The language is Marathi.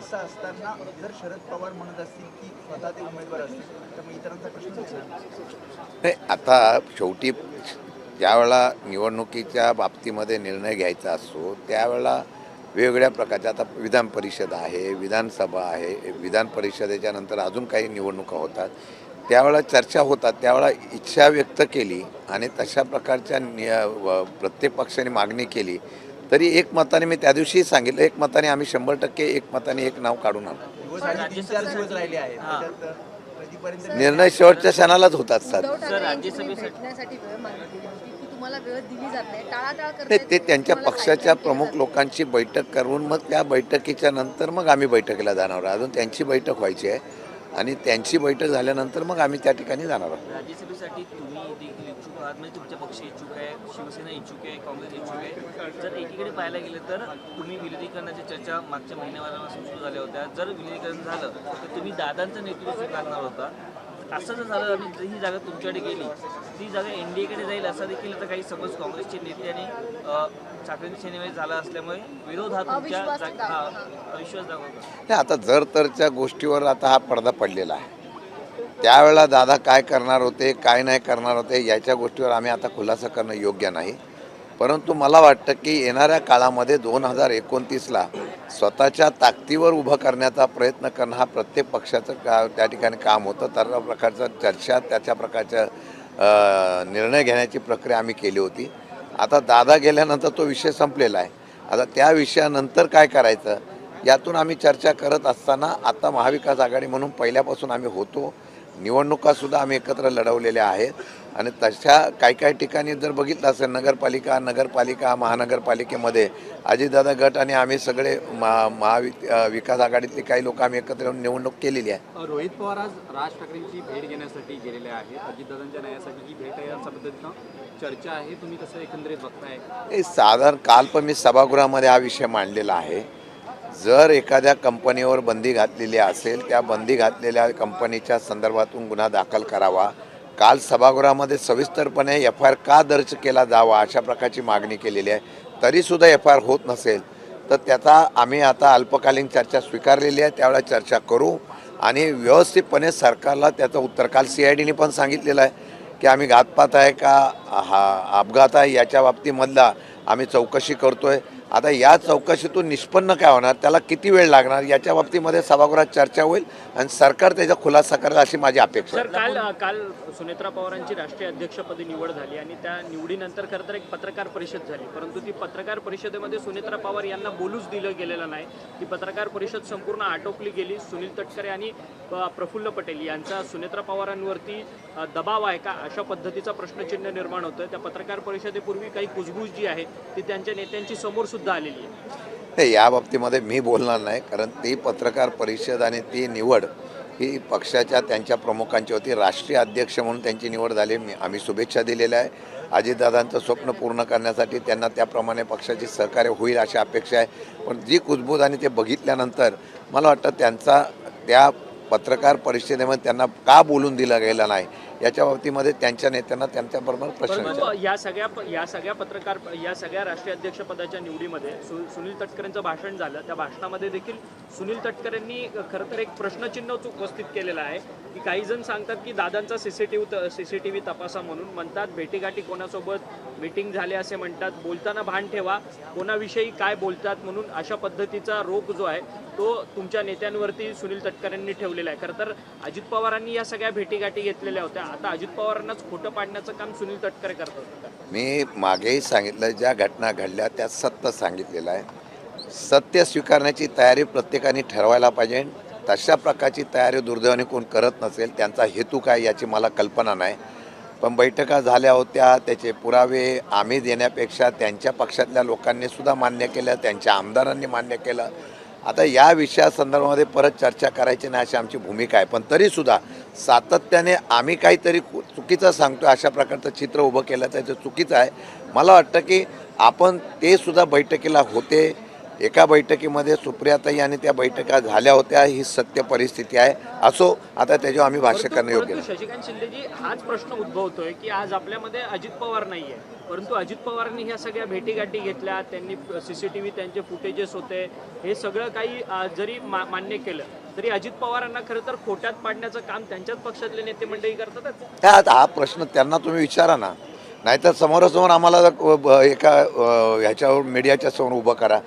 असं असताना जर शरद पवार म्हणत असतील की स्वतः ते उमेदवार असतील तर मग इतरांचा प्रश्न विचारणार. नाही, आता शेवटी ज्यावेळेला निवडणुकीच्या बाबतीमध्ये निर्णय घ्यायचा असतो त्यावेळेला वेगवेगळ्या प्रकारचे आता विधान परिषद आहे, विधानसभा आहे, विधान परिषदेच्या नंतर अजून काही निवडणुका होतात, त्यावेळेला चर्चा होतात, त्यावेळेला इच्छा व्यक्त केली आणि तशा प्रकारच्या प्रत्येक पक्षाने मागणी केली तरी एकमताने मी त्या दिवशीही सांगितलं, एकमताने आम्ही 100% एकमताने एक नाव काढून आणू. दिवस आणि 3-4 दिवस राहिले आहेत त्याच्यात कधीपर्यंत निर्णय शेवटच्या क्षणालाच होतात सर. उद्धव ठाकरे यांची तुम्ही भेटण्यासाठी वेळ मागितली होती की तुम्हाला वेळ दिली जात नाही, टाळाटाळ नाही, करतायत, ते त्यांच्या तुम्हाला पक्षाच्या sideline केलं प्रमुख जातंय. लोकांची बैठक करून मग त्या बैठकीच्या नंतर मग आम्ही बैठकीला जाणार आहोत. अजून त्यांची बैठक व्हायची आहे आणि त्यांची बैठक झाल्यानंतर मग आम्ही त्या ठिकाणी जाणार आहोत. राज्यसभेसाठी तुम्ही देखील इच्छुक आहात, म्हणजे तुमच्या पक्ष इच्छुक आहे, शिवसेना इच्छुक आहे, काँग्रेस इच्छुक आहे. जर एकीकडे पाहायला गेलं तर तुम्ही विलीनीकरणाच्या चर्चा मागच्या महिन्याभरापासून सुरू झाल्या होत्या. जर विलीनीकरण झालं तर तुम्ही दादांचं नेतृत्व स्वीकारणार होता. असं जर झालं आणि जर ही जागा तुमच्याकडे गेली, ती जागा एनडीएकडे जाईल असा देखील आता काही समज काँग्रेसचे नेते आणि ठाकरेंच्या सेनेमध्ये झाला असल्यामुळे विरोध हा तुमच्या अविश्वास अविश्वास दाखवतो. नाही, आता जर तरच्या गोष्टीवर आता हा पडदा पडलेला आहे. त्यावेळेला दादा काय करणार होते, काय नाही करणार होते याच्या गोष्टीवर आम्ही आता खुलासा करणं योग्य नाही. परंतु मला वाटतं की येणाऱ्या काळामध्ये 2029ला स्वतःच्या ताकदीवर उभं करण्याचा प्रयत्न करणं हा प्रत्येक पक्षाचं त्या ठिकाणी काम होतं. तर प्रकारचं चर्चा, त्याच्या प्रकारचं निर्णय घेण्याची प्रक्रिया आम्ही केली होती. आता दादा गेल्यानंतर तो विषय संपलेला आहे. आता त्या विषयानंतर काय करायचं यातून आम्ही चर्चा करत असताना आता महाविकास आघाडी म्हणून पहिल्यापासून आम्ही होतो. निवडणुकासुद्धा आम्ही एकत्र लढवलेल्या आहेत आणि तशा काही ठिकाणी जर बघितलं असेल नगरपालिका महानगरपालिकेमध्ये अजितदादा गट आणि आम्ही सगळे विकास आघाडीतले काही लोक आम्ही एकत्र येऊन निवडणूक केलेली आहे. रोहित पवार आज राज ठाकरेंची भेट घेण्यासाठी गेलेले आहेत. अजितदादांच्या न्यायासाठी ही भेट आहे अशा पद्धतीनं चर्चा आहे. तुम्ही कसं एकंदरीत बघताय? हे साधारण काल पण मी सभागृहामध्ये हा विषय मांडलेला आहे. जर एखाद्या कंपनीवर बंदी घातलेली असेल त्या बंदी घातलेल्या कंपनीच्या संदर्भातून गुन्हा दाखल करावा. काल सभागृहामध्ये सविस्तरपणे FIR का दर्ज केला जावा अशा प्रकारची मागणी केलेली आहे. तरीसुद्धा FIR होत नसेल तर त्याचा आम्ही आता अल्पकालीन चर्चा स्वीकारलेली आहे. त्यावेळेला चर्चा करू आणि व्यवस्थितपणे सरकारला त्याचं उत्तर काल CIDने पण सांगितलेलं आहे की आम्ही घातपात आहे का अपघात आहे याच्या बाबतीमधला आम्ही चौकशी करतो आहे. आता या चौकशीतून निष्पन्न काय होणार, त्याला किती वेळ लागणार याच्या बाबतीमध्ये सभागृहात चर्चा होईल आणि सरकार त्याचा खुलासा करेल अशी माझी अपेक्षा आहे. सर, काल सुनेत्रा पवारांची राष्ट्रीय अध्यक्षपदी निवड झाली आणि त्या निवडीनंतर खरं तर एक पत्रकार परिषद झाली, परंतु ती पत्रकार परिषदेमध्ये सुनेत्रा पवार यांना बोलूच दिलं गेलेलं नाही. ती पत्रकार परिषद संपूर्ण आटोपली गेली. सुनील तटकरे आणि प्रफुल्ल पटेल यांचा सुनेत्रा पवारांवरती दबाव आहे का अशा पद्धतीचा प्रश्नचिन्ह निर्माण होतं. त्या पत्रकार परिषदेपूर्वी काही कुजबूज जी आहे ती त्यांच्या नेत्यांची समोर सुद्धा आलेली आहे. या बाबतीमध्ये मी बोलणार नाही, कारण ती पत्रकार परिषद आणि ती निवड ही पक्षाच्या त्यांच्या प्रमुखांची होती. राष्ट्रीय अध्यक्ष म्हणून त्यांची निवड झाली. आम्ही शुभेच्छा दिलेल्या आहे. अजितदादांचं स्वप्न पूर्ण करण्यासाठी त्यांना त्याप्रमाणे पक्षाची सहकार्य होईल अशी अपेक्षा आहे. पण जी कुजबूज आणि ते बघितल्यानंतर मला वाटतं त्यांचा त्या पत्रकार परिषदेमध्ये त्यांना का बोलून दिलं गेलं नाही याच्या बाबतीमध्ये त्यांच्या नेत्यांना त्यांच्याबरोबर प्रश्न परंतु या सगळ्या राष्ट्रीय अध्यक्षपदाच्या निवडीमध्ये सुनील तटकरेंचं भाषण झालं. त्या भाषणामध्ये देखील सुनील तटकरेंनी खरं तर एक प्रश्नचिन्ह उपस्थित केलेलं आहे की काही जण सांगतात की दादांचा CCTV तपासा म्हणून म्हणतात, भेटीगाठी कोणासोबत मीटिंग झाले असे म्हणतात, बोलताना भान ठेवा कोणाविषयी काय बोलतात म्हणून अशा पद्धतीचा रोख जो आहे तो तुमच्या नेत्यांवरती सुनील तटकरेंनी ठेवलेला आहे. खरं तर अजित पवारांनी या सगळ्या भेटीगाठी घेतलेल्या होत्या. आता अजित पवारांनाच खोटं पाडण्याचं काम सुनील तटकरे करतात. मी मागेही सांगितलं, ज्या घटना घडल्या त्या सत्य सांगितलेलं आहे. सत्य स्वीकारण्याची तयारी प्रत्येकाने ठरवायला पाहिजे. तशा प्रकारची तयारी दुर्दैवाने कोण करत नसेल. त्यांचा हेतू काय याची मला कल्पना नाही. पण बैठका झाल्या होत्या, त्याचे पुरावे आम्ही देण्यापेक्षा त्यांच्या पक्षातल्या लोकांनी सुद्धा मान्य केलं, त्यांच्या आमदारांनी मान्य केलं. आता या विषयासंदर्भामध्ये परत चर्चा करायची नाही अशी आमची भूमिका आहे. पण तरीसुद्धा सातत्याने आम्ही काहीतरी चुकीचं सांगतो अशा प्रकारचं चित्र उभं केलं तर ते चुकीचं आहे. मला वाटतं की आपण ते सुद्धा बैठकीला होते, एका बैठकीमध्ये सुप्रियाताई आणि त्या बैठका झाल्या होत्या, ही सत्य परिस्थिती आहे. असो, आता त्याच्यावर आम्ही भाष्य करणं योग्य नाही. शशिकांत शिंदेजी हाच प्रश्न उद्भवतोय की आज आपल्यामध्ये अजित पवार नाहीये, परंतु अजित पवारांनी ह्या सगळ्या भेटीगाठी घेतल्या, त्यांनी सीसीटीव्ही त्यांचे फुटेजेस होते, हे सगळं काही जरी मान्य केलं तरी अजित पवारांना खरं तर खोट्यात पाडण्याचं काम त्यांच्याच पक्षातले नेते मंडळी करतातच. हा प्रश्न त्यांना तुम्ही विचारा ना, नाहीतर समोरासमोर आम्हाला एका ह्याच्यावर मीडियाच्या समोर उभं करा.